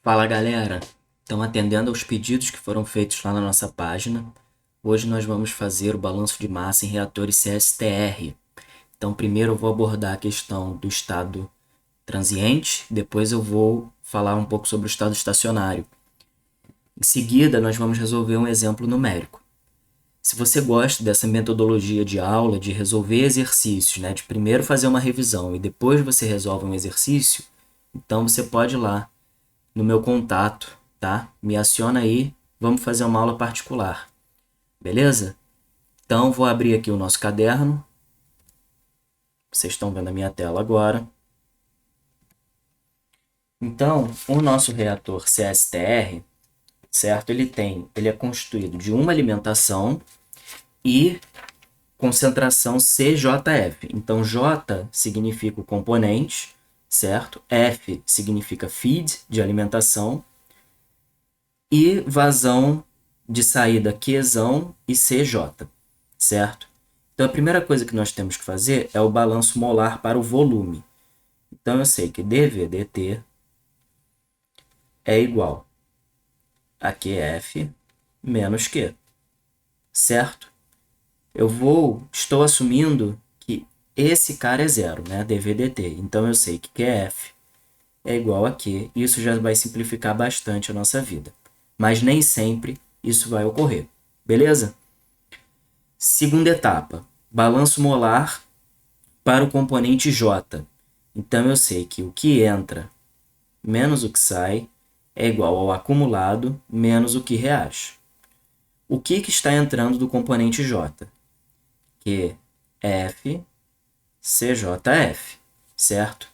Fala galera, estão atendendo aos pedidos que foram feitos lá na nossa página. Hoje nós vamos fazer o balanço de massa em reatores CSTR. Então, primeiro eu vou abordar a questão do estado transiente, depois eu vou falar um pouco sobre o estado estacionário. Em seguida, nós vamos resolver um exemplo numérico. Se você gosta dessa metodologia de aula, de resolver exercícios, né, de primeiro fazer uma revisão e depois você resolve um exercício, então você pode ir lá no meu contato, tá? Me aciona aí, vamos fazer uma aula particular, beleza? Então, vou abrir aqui o nosso caderno. Vocês estão vendo a minha tela agora. Então, o nosso reator CSTR, certo? Ele é constituído de uma alimentação e concentração CJF. Então, J significa o componente, certo? F significa feed, de alimentação, e vazão de saída Qzão e CJ, certo? Então, a primeira coisa que nós temos que fazer é o balanço molar para o volume. Então, eu sei que dV/dt é igual a QF menos Q, certo? Estou assumindo que esse cara é zero, né? dV/dt. Então, eu sei que QF é igual a Q. Isso já vai simplificar bastante a nossa vida. Mas nem sempre isso vai ocorrer, beleza? Segunda etapa, balanço molar para o componente J. Então, eu sei que o que entra menos o que sai é igual ao acumulado menos o que reage. O que está entrando do componente J? QF, CJF, certo?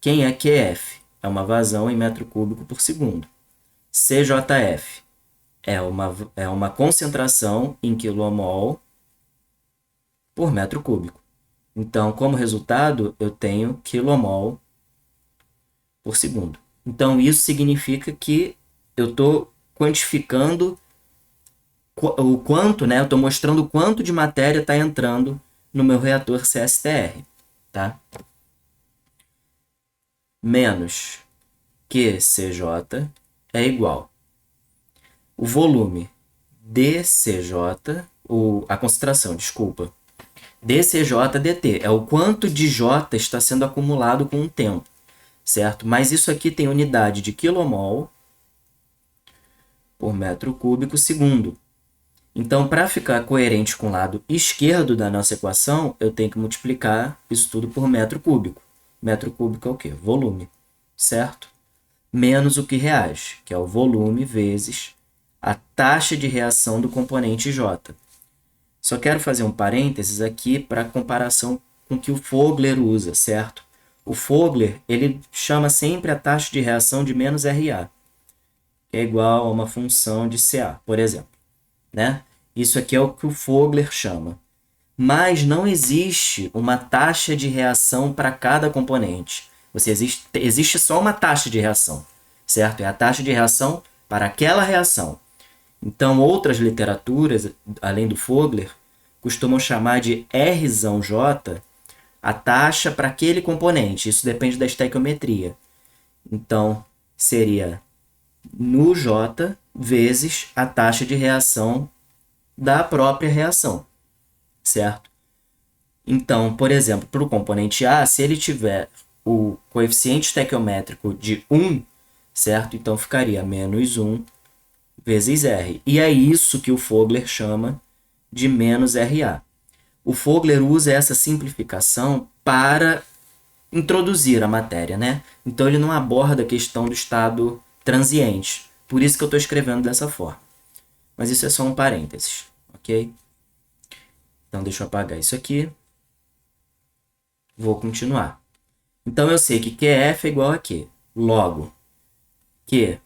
Quem é QF? É uma vazão em metro cúbico por segundo. CJF é uma concentração em quilomol por metro cúbico. Então, como resultado, eu tenho quilomol por segundo. Então, isso significa que eu estou quantificando o quanto, né? Eu estou mostrando o quanto de matéria está entrando no meu reator CSTR, tá? Menos QCJ é igual o volume dCJ, a concentração, desculpa, dCJ/dt, é o quanto de J está sendo acumulado com o tempo, certo? Mas isso aqui tem unidade de quilomol por metro cúbico segundo. Então, para ficar coerente com o lado esquerdo da nossa equação, eu tenho que multiplicar isso tudo por metro cúbico. Metro cúbico é o quê? Volume, certo? Menos o que reage, que é o volume vezes a taxa de reação do componente J. Só quero fazer um parênteses aqui para comparação com o que o Fogler usa, certo? O Fogler, ele chama sempre a taxa de reação de menos RA, que é igual a uma função de CA, por exemplo, né? Isso aqui é o que o Fogler chama. Mas não existe uma taxa de reação para cada componente. Existe só uma taxa de reação, certo? É a taxa de reação para aquela reação. Então, outras literaturas, além do Fogler, costumam chamar de Rzão-J a taxa para aquele componente. Isso depende da estequiometria. Então, seria nu J vezes a taxa de reação da própria reação, certo? Então, por exemplo, para o componente A, se ele tiver o coeficiente estequiométrico de 1, certo? Então, ficaria menos 1 vezes R. E é isso que o Fogler chama de menos RA. O Fogler usa essa simplificação para introduzir a matéria, né? Então, ele não aborda a questão do estado transiente. Por isso que eu estou escrevendo dessa forma. Mas isso é só um parênteses, ok? Então, deixa eu apagar isso aqui. Vou continuar. Então, eu sei que QF é igual a Q. Logo, Q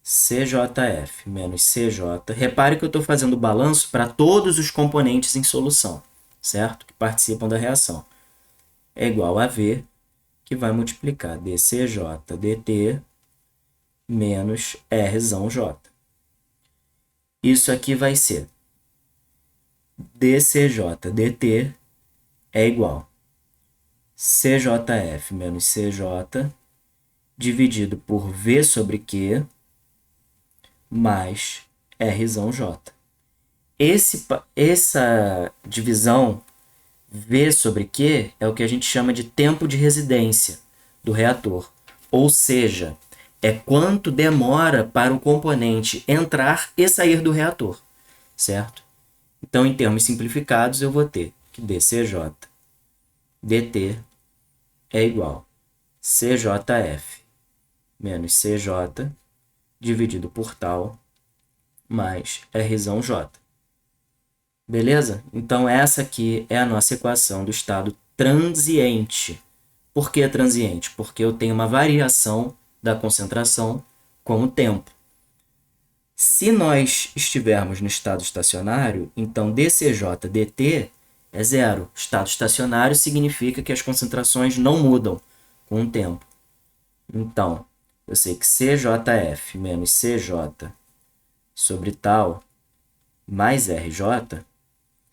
CJF menos CJ. Repare que eu estou fazendo o balanço para todos os componentes em solução, certo? Que participam da reação. É igual a V, que vai multiplicar dCJ/dt menos Rzão J. Isso aqui vai ser dCJ/dt é igual CJF menos CJ dividido por V sobre Q mais Rzão-J. Essa divisão V sobre Q é o que a gente chama de tempo de residência do reator. Ou seja, é quanto demora para o componente entrar e sair do reator, certo? Então, em termos simplificados, eu vou ter que dCj dt é igual a CJF menos CJ dividido por tal mais Rzão-J. Beleza? Então, essa aqui é a nossa equação do estado transiente. Por que transiente? Porque eu tenho uma variação da concentração com o tempo. Se nós estivermos no estado estacionário, então dCj dt é zero. Estado estacionário significa que as concentrações não mudam com o tempo. Então, eu sei que CJF menos CJ sobre tal mais RJ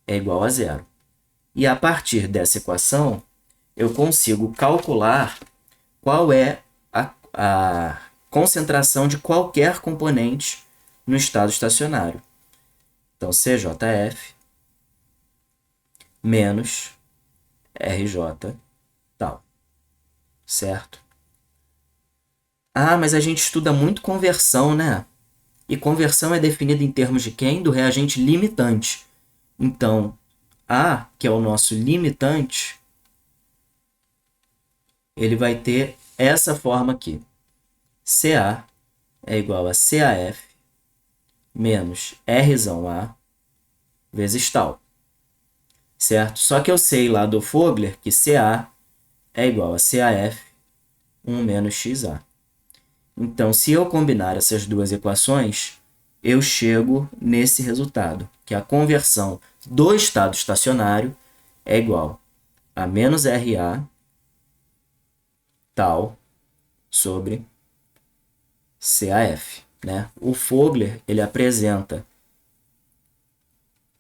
é igual a zero. E a partir dessa equação, eu consigo calcular qual é a concentração de qualquer componente no estado estacionário. Então, CJF menos RJ tal. Certo? Ah, mas a gente estuda muito conversão, né? E conversão é definida em termos de quem? Do reagente limitante. Então, A, que é o nosso limitante, ele vai ter essa forma aqui. Ca é igual a CAF menos Rzão A vezes tal. Certo? Só que eu sei lá do Fogler que Ca é igual a CAF 1 menos XA. Então, se eu combinar essas duas equações, eu chego nesse resultado, que a conversão do estado estacionário é igual a menos RA tal sobre CAF. Né? O Fogler ele apresenta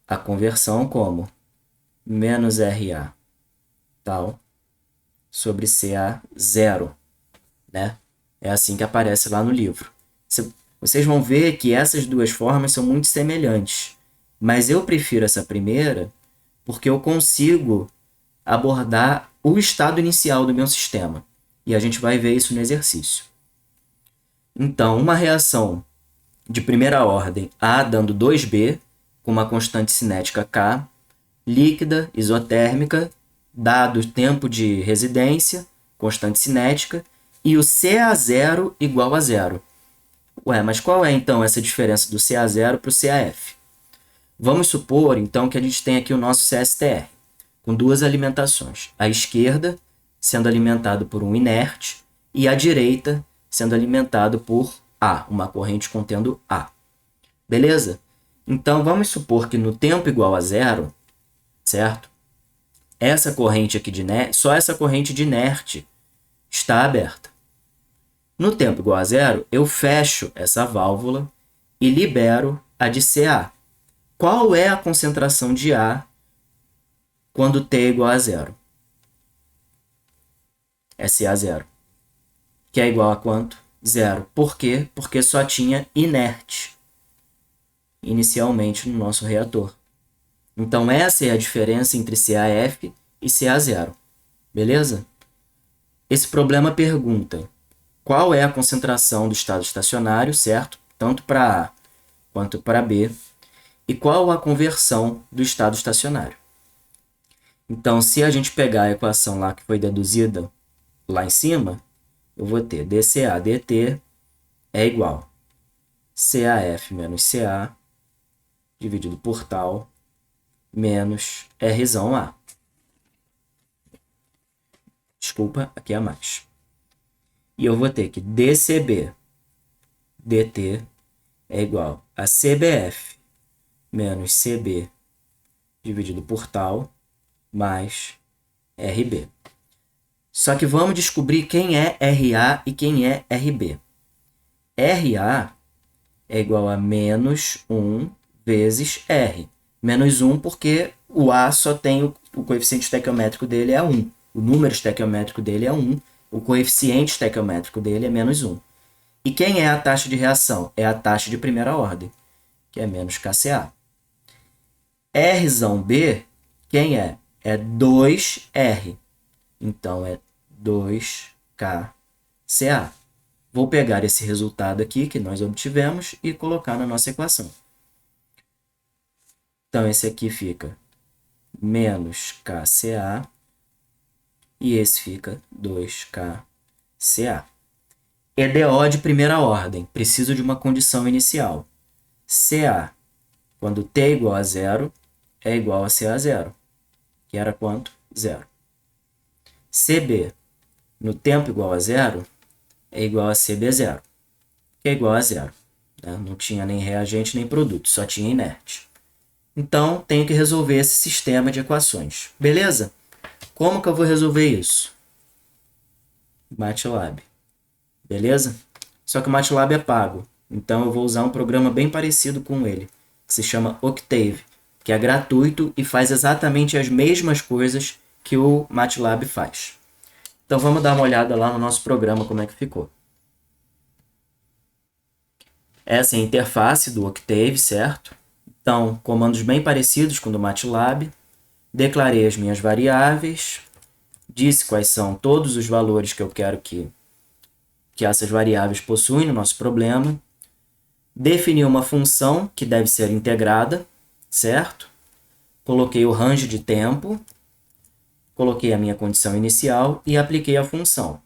a conversão como menos RA tal sobre CA0. Né? É assim que aparece lá no livro. Vocês vão ver que essas duas formas são muito semelhantes, mas eu prefiro essa primeira porque eu consigo abordar o estado inicial do meu sistema. E a gente vai ver isso no exercício. Então, uma reação de primeira ordem, A dando 2B, com uma constante cinética K, líquida, isotérmica, dado o tempo de residência, constante cinética, e o Ca0 igual a zero. Ué, mas qual é então essa diferença do Ca0 para o CAF? Vamos supor, então, que a gente tem aqui o nosso CSTR, com duas alimentações. A esquerda sendo alimentado por um inerte e a direita sendo alimentado por A, uma corrente contendo A. Beleza? Então, vamos supor que no tempo igual a zero, certo? Essa corrente aqui de inerte, só essa corrente de inerte está aberta. No tempo igual a zero, eu fecho essa válvula e libero a de Ca. Qual é a concentração de A quando T é igual a zero? É Ca0. Que é igual a quanto? Zero. Por quê? Porque só tinha inerte inicialmente no nosso reator. Então, essa é a diferença entre CAF e Ca0. Beleza? Esse problema pergunta qual é a concentração do estado estacionário, certo? Tanto para A quanto para B. E qual a conversão do estado estacionário. Então, se a gente pegar a equação lá que foi deduzida lá em cima, eu vou ter dCA dt é igual a CAF menos Ca dividido por tal menos Rzão A. Desculpa, aqui é mais. E eu vou ter que dCb dt é igual a CBF menos CB dividido por tal mais RB. Só que vamos descobrir quem é RA e quem é RB. RA é igual a menos 1 vezes R. Menos 1 porque o A só tem o coeficiente estequiométrico dele é 1. O número estequiométrico dele é 1. O coeficiente estequiométrico dele é menos 1. E quem é a taxa de reação? É a taxa de primeira ordem, que é menos kCa. Rzão B, quem é? É 2R. Então, é 2kCa. Vou pegar esse resultado aqui que nós obtivemos e colocar na nossa equação. Então, esse aqui fica menos kCa e esse fica 2kCa. EDO de primeira ordem. Preciso de uma condição inicial. Ca, quando t é igual a zero, é igual a Ca0, que era quanto? Zero. Cb, no tempo igual a zero, é igual a Cb0, que é igual a zero. Né? Não tinha nem reagente nem produto, só tinha inerte. Então, tenho que resolver esse sistema de equações. Beleza? Como que eu vou resolver isso? MATLAB. Beleza? Só que o MATLAB é pago. Então, eu vou usar um programa bem parecido com ele, que se chama Octave, que é gratuito e faz exatamente as mesmas coisas que o MATLAB faz. Então, vamos dar uma olhada lá no nosso programa, como é que ficou. Essa é a interface do Octave, certo? Então, comandos bem parecidos com o do MATLAB. Declarei as minhas variáveis, disse quais são todos os valores que eu quero que essas variáveis possuem no nosso problema. Defini uma função que deve ser integrada, certo? Coloquei o range de tempo, coloquei a minha condição inicial e apliquei a função.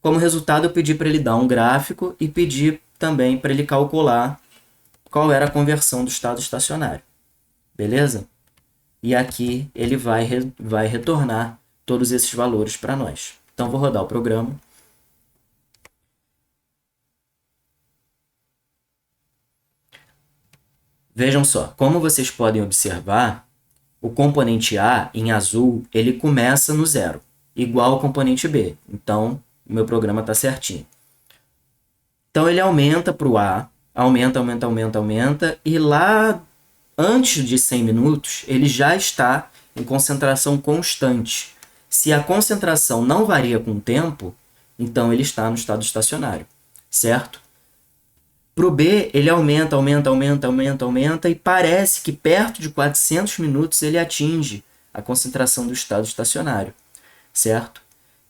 Como resultado, eu pedi para ele dar um gráfico e pedi também para ele calcular qual era a conversão do estado estacionário. Beleza? E aqui ele vai retornar todos esses valores para nós. Então, vou rodar o programa. Vejam só, como vocês podem observar, o componente A, em azul, ele começa no zero, igual ao componente B. Então, o meu programa está certinho. Então, ele aumenta para o A, aumenta, e lá, antes de 100 minutos, ele já está em concentração constante. Se a concentração não varia com o tempo, então ele está no estado estacionário, certo? Para o B, ele aumenta, e parece que perto de 400 minutos ele atinge a concentração do estado estacionário, certo?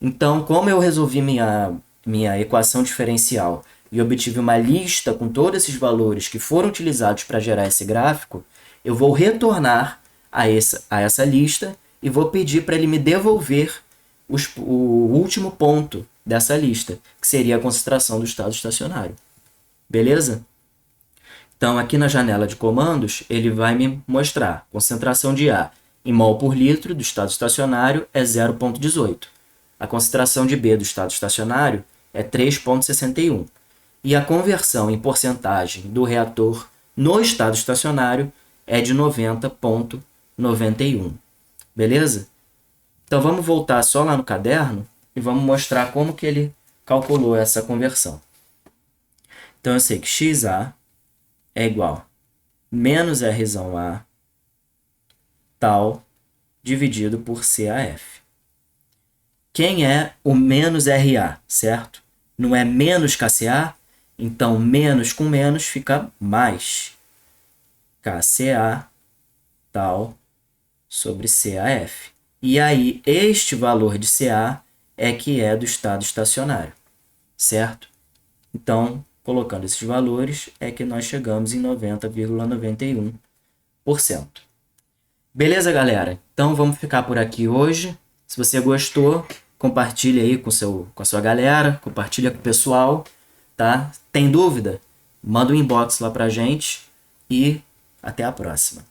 Então, como eu resolvi minha equação diferencial e obtive uma lista com todos esses valores que foram utilizados para gerar esse gráfico, eu vou retornar a essa lista e vou pedir para ele me devolver o último ponto dessa lista, que seria a concentração do estado estacionário. Beleza? Então, aqui na janela de comandos, ele vai me mostrar concentração de A em mol por litro do estado estacionário é 0,18. A concentração de B do estado estacionário é 3,61. E a conversão em porcentagem do reator no estado estacionário é de 90,91. Beleza? Então, vamos voltar só lá no caderno e vamos mostrar como que ele calculou essa conversão. Então, eu sei que XA é igual a menos Rzão A tal dividido por CAF. Quem é o menos RA, certo? Não é menos kCa? Então, menos com menos fica mais. kCa tal sobre CAF. E aí, este valor de Ca é que é do estado estacionário, certo? Então, colocando esses valores, é que nós chegamos em 90,91%. Beleza, galera? Então, vamos ficar por aqui hoje. Se você gostou, compartilha aí com a sua galera, compartilha com o pessoal, tá? Tem dúvida? Manda um inbox lá pra gente e até a próxima.